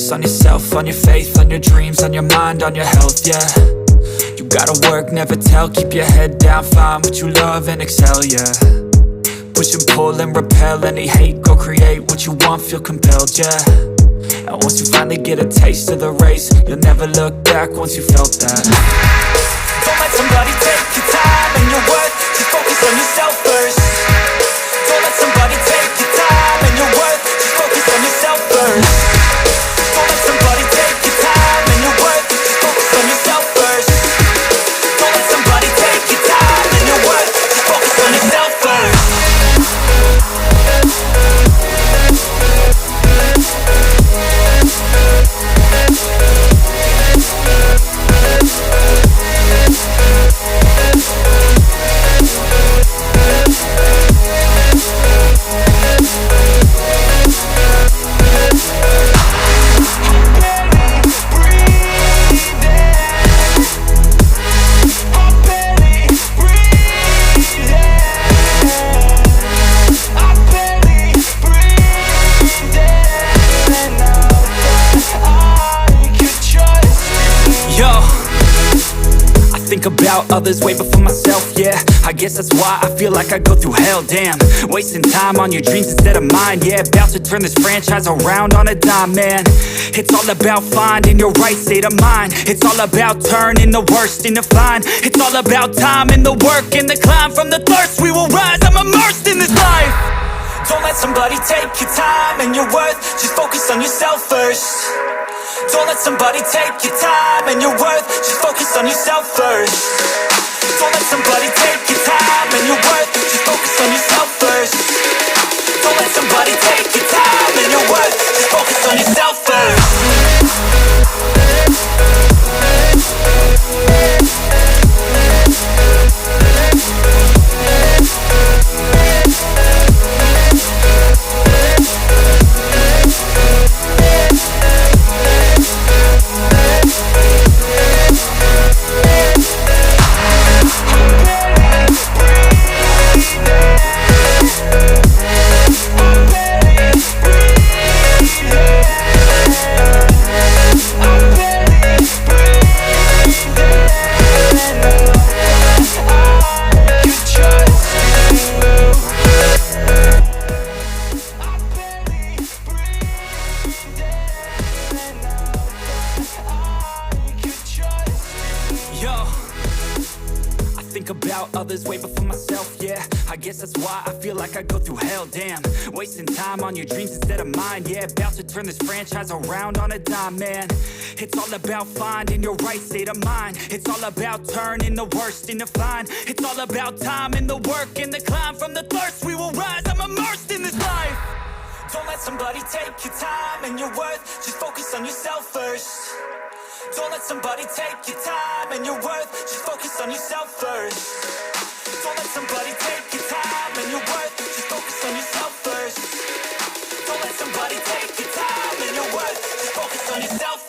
focus on yourself, on your faith, on your dreams, on your mind, on your health, yeah. You gotta work, never tell, keep your head down, find what you love and excel, yeah. Push and pull and repel any hate, go create what you want, feel compelled, yeah. And once you finally get a taste of the race, you'll never look back once you felt that. Don't let somebody take your time and your worth, just focus on yourself first. Don't let somebody take your time and your worth, just focus on yourself first. Don't let somebody take your time and your worth, just focus on yourself first. Don't let somebody take your time and your worth, just focus on yourself first. Think about others way before myself, yeah. I guess that's why I feel like I go through hell, damn. Wasting time on your dreams instead of mine, yeah. About to turn this franchise around on a dime, man. It's all about finding your right state of mind. It's all about turning the worst into fine. It's all about time and the work and the climb. From the thirst we will rise, I'm immersed in this life. Don't let somebody take your time and your worth, just focus on yourself first. Don't let somebody take your time and your worth, just focus on yourself first. Don't let somebody take your time and your worth, just focus on yourself first. Don't let somebody take your time and your worth, just focus on yourself first. About others way before myself, yeah. I guess that's why I feel like I go through hell, damn. Wasting time on your dreams instead of mine, yeah. About to turn this franchise around on a dime, man. It's all about finding your right state of mind. It's all about turning the worst into fine. It's all about time and the work and the climb. From the thirst we will rise, I'm immersed in this life. Don't let somebody take your time and your worth, just focus on yourself first. Don't let somebody take your time and your worth, just focus on yourself first. Don't let somebody take your time and your worth, just focus on yourself first. Don't let somebody take your time and your worth, just focus on yourself first.